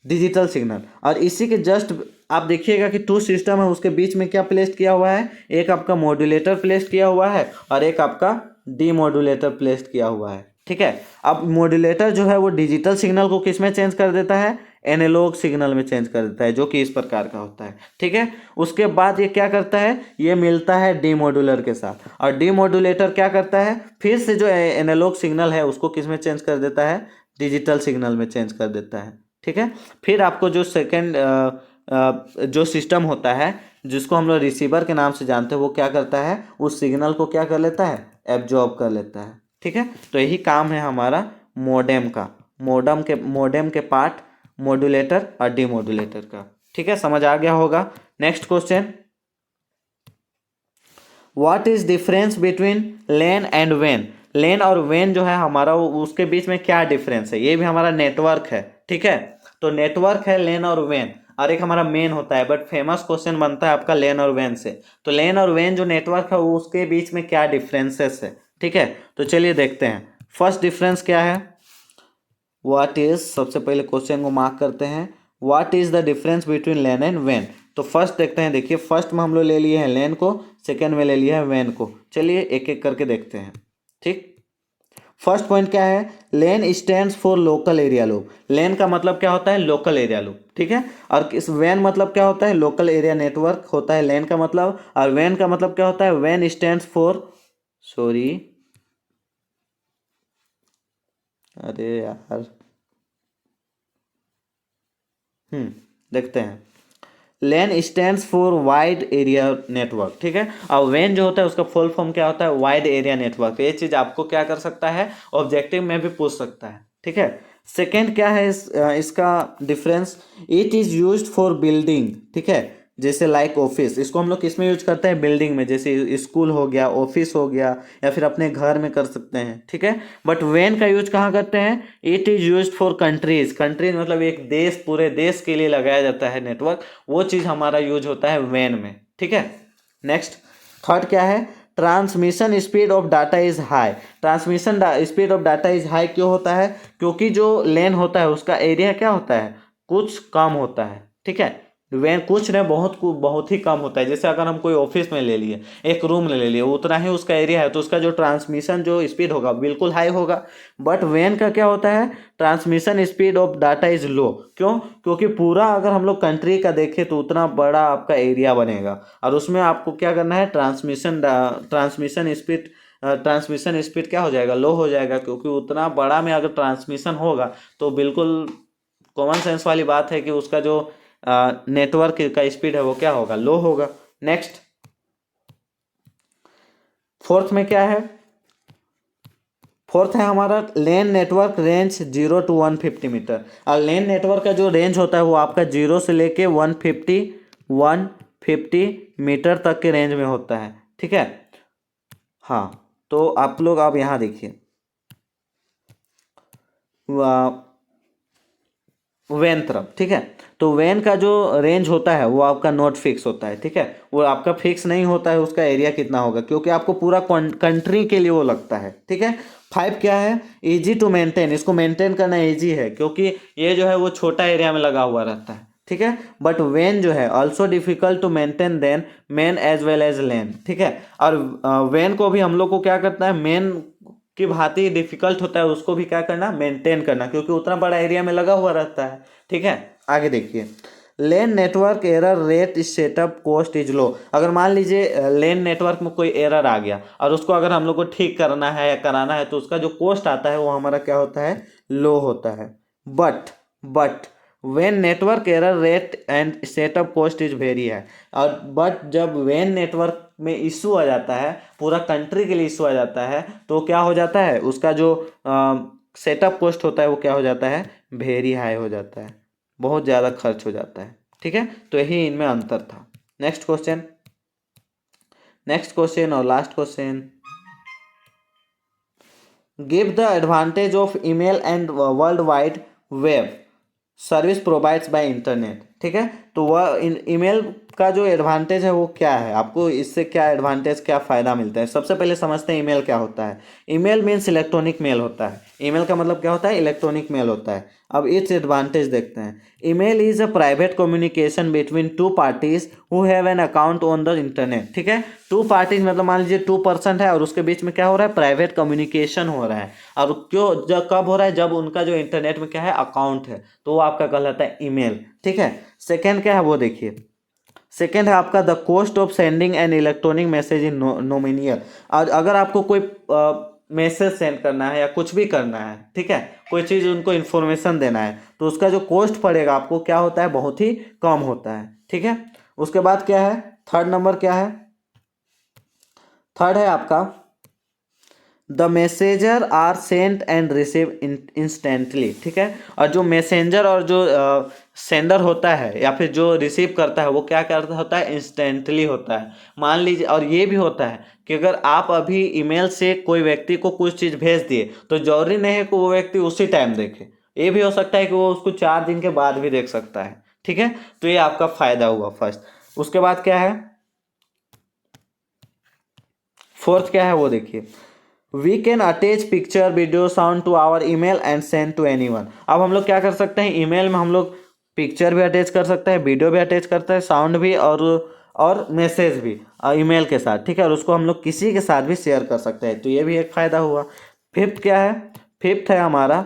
डिजिटल सिग्नल। और इसी के जस्ट आप देखिएगा कि टू सिस्टम है, उसके बीच में क्या प्लेस किया हुआ है, एक आपका मॉड्यूलेटर प्लेस किया हुआ है और एक आपका डी मॉड्यूलेटर प्लेस किया हुआ है। ठीक है, अब मॉड्यूलेटर जो है वो डिजिटल सिग्नल को किस में चेंज कर देता है, एनालॉग सिग्नल में चेंज कर देता है, जो कि इस प्रकार का होता है। ठीक है, उसके बाद ये क्या करता है, ये मिलता है डी मॉड्यूलर के साथ, और डी मॉड्यूलेटर क्या करता है, फिर से जो एनालॉग सिग्नल है उसको किस में चेंज कर देता है, डिजिटल सिग्नल में चेंज कर देता है। ठीक है, फिर आपको जो सेकेंड जो सिस्टम होता है जिसको हम लोग रिसीवर के नाम से जानते हैं, वो क्या करता है, उस सिग्नल को क्या कर लेता है, एब्जॉर्ब कर लेता है। ठीक है, तो यही काम है हमारा मोडेम का, मोडेम के पार्ट मॉड्यूलेटर और डी मॉड्यूलेटर का। ठीक है, समझ आ गया होगा। Next question, what is difference between LAN and वेन। लेन और वेन जो है हमारा उसके बीच में क्या डिफरेंस है, ये भी हमारा नेटवर्क है। ठीक है, तो नेटवर्क है लेन और वेन, और एक हमारा मेन होता है, बट फेमस क्वेश्चन बनता है आपका लेन और वेन से। तो लेन और वेन जो नेटवर्क है उसके बीच में क्या डिफरेंसेस है। ठीक है, तो चलिए देखते हैं। फर्स्ट डिफरेंस क्या है, व्हाट इज, सबसे पहले क्वेश्चन को मार्क करते हैं, what is the difference between LAN and when. तो फर्स्ट देखते हैं, देखिए फर्स्ट में हम लोग ले लिए हैं लेन को, सेकेंड में ले लिया है वेन को। चलिए एक एक करके देखते हैं। ठीक, फर्स्ट पॉइंट क्या है, LAN stands for local area loop. LAN का मतलब क्या होता है, लोकल एरिया लूप। ठीक है, और इस वेन मतलब क्या होता है, लोकल एरिया नेटवर्क होता है लेन का मतलब, और वेन का मतलब क्या होता है, वेन स्टैंड्स फॉर, सॉरी अरे यार, देखते हैं। LAN stands for wide area network, ठीक है। और WAN जो होता है उसका फुल फॉर्म क्या होता है, वाइड एरिया नेटवर्क। ये चीज़ आपको क्या कर सकता है, ऑब्जेक्टिव में भी पूछ सकता है, ठीक है। सेकंड क्या है इसका difference, it is used for building, ठीक है। जैसे लाइक ऑफिस, इसको हम लोग किस में यूज करते हैं, बिल्डिंग में, जैसे स्कूल हो गया, ऑफिस हो गया, या फिर अपने घर में कर सकते हैं, ठीक है। बट WAN का यूज कहाँ करते हैं, it is use for countries. Countries मतलब एक देश, पूरे देश के लिए लगाया जाता है नेटवर्क, वो चीज़ हमारा यूज होता है WAN में, ठीक है। नेक्स्ट थर्ड क्या है, transmission speed of data is high. Transmission speed of data is high क्यों होता है, क्योंकि जो LAN होता है उसका एरिया क्या होता है, कुछ कम होता है, ठीक है। WAN कुछ नहीं, बहुत ही कम होता है। जैसे अगर हम कोई ऑफिस में ले लिए, एक रूम ले लिए, उतना ही उसका एरिया है, तो उसका जो ट्रांसमिशन जो स्पीड होगा बिल्कुल हाई होगा। बट WAN का क्या होता है, transmission speed of data is low. क्यों, क्योंकि पूरा अगर हम लोग कंट्री का देखें तो उतना बड़ा आपका एरिया बनेगा, और उसमें आपको क्या करना है, ट्रांसमिशन स्पीड क्या हो जाएगा, लो हो जाएगा। क्योंकि उतना बड़ा में अगर ट्रांसमिशन होगा तो बिल्कुल कॉमन सेंस वाली बात है कि उसका जो नेटवर्क का स्पीड है वो क्या होगा, लो होगा। नेक्स्ट फोर्थ में क्या है, फोर्थ है हमारा LAN network range 0 to 150 meter. और LAN नेटवर्क का जो रेंज होता है वो आपका 0 से लेके 150 तक के रेंज में होता है, ठीक है। हाँ, तो आप लोग आप यहाँ देखिए, WAN तरफ, ठीक है। तो WAN का जो रेंज होता है वो आपका नॉट फिक्स होता है, ठीक है। वो आपका फिक्स नहीं होता है उसका एरिया कितना होगा, क्योंकि आपको पूरा कंट्री के लिए वो लगता है, ठीक है। फाइव क्या है, इजी टू मेंटेन। इसको मेंटेन करना इजी है, क्योंकि ये जो है वो छोटा एरिया में लगा हुआ रहता है, ठीक है। बट WAN जो है also difficult to maintain than MAN as well as LAN, ठीक है। और WAN को भी हम लोग को क्या करता है, मेन की भांति डिफिकल्ट होता है उसको भी क्या करना, मेंटेन करना, क्योंकि उतना बड़ा एरिया में लगा हुआ रहता है, ठीक है। आगे देखिए, LAN network error rate setup cost is low. अगर मान लीजिए LAN नेटवर्क में कोई एरर आ गया और उसको अगर हम लोग को ठीक करना है या कराना है, तो उसका जो कॉस्ट आता है वो हमारा क्या होता है, लो होता है। But when network error rate and setup cost is very है। और बट जब WAN नेटवर्क में इशू आ जाता है, पूरा कंट्री के लिए इशू आ जाता है, तो क्या हो जाता है, उसका जो सेटअप कॉस्ट होता है वो क्या हो जाता है, वेरी हाई हो जाता है, बहुत ज़्यादा खर्च हो जाता है, ठीक है। तो यही इनमें अंतर था। नेक्स्ट क्वेश्चन और last question, give the advantage of email and world wide web service provides by internet, ठीक है। तो वह ईमेल का जो एडवांटेज है वो क्या है, आपको इससे क्या एडवांटेज, क्या फ़ायदा मिलता है। सबसे पहले समझते हैं ईमेल क्या होता है। ईमेल मीन्स इलेक्ट्रॉनिक मेल होता है। ईमेल का मतलब क्या होता है, इलेक्ट्रॉनिक मेल होता है। अब इट्स एडवांटेज देखते हैं। Email is a private communication between two parties who have an account on the internet, ठीक है। टू पार्टीज मतलब मान लीजिए 2% है और उसके बीच में क्या हो रहा है, प्राइवेट कम्युनिकेशन हो रहा है। और क्यों, जब कब हो रहा है, जब उनका जो इंटरनेट में क्या है, अकाउंट है, तो वो आपका कहलाता है ईमेल, ठीक है। सेकेंड क्या है वो देखिए, सेकेंड है आपका the cost of sending an electronic message in nominal. और अगर आपको कोई मैसेज सेंड करना है या कुछ भी करना है, ठीक है, कोई चीज़ उनको इन्फॉर्मेशन देना है, तो उसका जो कॉस्ट पड़ेगा आपको क्या होता है, बहुत ही कम होता है, ठीक है। उसके बाद क्या है, थर्ड नंबर क्या है, थर्ड है आपका the messages are sent and receive instantly, ठीक है। और जो मैसेंजर और जो सेंडर होता है या फिर जो रिसीव करता है वो क्या करता होता है, इंस्टेंटली होता है। मान लीजिए, और ये भी होता है कि अगर आप अभी ईमेल से कोई व्यक्ति को कुछ चीज़ भेज दिए तो जरूरी नहीं है कि वो व्यक्ति उसी टाइम देखे, ये भी हो सकता है कि वो उसको 4 दिन के बाद भी देख सकता है, ठीक है। तो ये आपका फायदा हुआ फर्स्ट। उसके बाद क्या है, फोर्थ क्या है वो देखिए, we can attach picture video sound to our email and send to anyone. अब हम लोग क्या कर सकते हैं, ईमेल में हम लोग पिक्चर भी अटैच कर सकते हैं, वीडियो भी अटैच करते हैं, साउंड भी और मैसेज भी ईमेल के साथ, ठीक है। और उसको हम लोग किसी के साथ भी शेयर कर सकते हैं, तो ये भी एक फ़ायदा हुआ। फिफ्थ क्या है, फिफ्थ है हमारा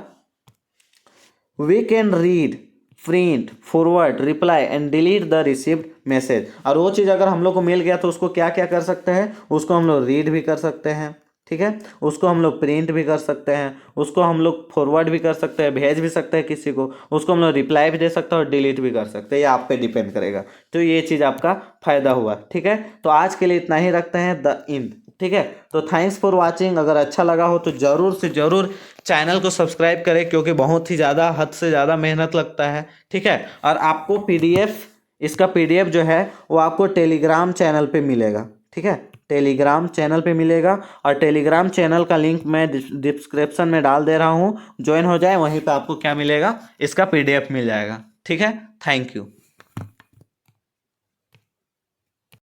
we can read, print, forward, reply and delete the received message. और वो चीज़ अगर हम लोग को मिल गया तो उसको क्या क्या कर सकते हैं, उसको हम लोग रीड भी कर सकते हैं, ठीक है। उसको हम लोग प्रिंट भी कर सकते हैं, उसको हम लोग फॉरवर्ड भी कर सकते हैं, भेज भी सकते हैं किसी को, उसको हम लोग रिप्लाई भी दे सकते हैं और डिलीट भी कर सकते हैं, ये आप पे डिपेंड करेगा। तो ये चीज़ आपका फ़ायदा हुआ, ठीक है। तो आज के लिए इतना ही रखते हैं द इंड, ठीक है। तो थैंक्स फॉर वाचिंग। अगर अच्छा लगा हो तो ज़रूर से ज़रूर चैनल को सब्सक्राइब करें, क्योंकि बहुत ही ज़्यादा हद से ज़्यादा मेहनत लगता है, ठीक है। और आपको पीडीएफ, इसका पीडीएफ जो है वो आपको टेलीग्राम चैनल पे मिलेगा, ठीक है। टेलीग्राम चैनल पे मिलेगा, और टेलीग्राम चैनल का लिंक मैं डिस्क्रिप्शन में डाल दे रहा हूँ, ज्वाइन हो जाए, वहीं पे आपको क्या मिलेगा, इसका पीडीएफ मिल जाएगा, ठीक है। Thank you.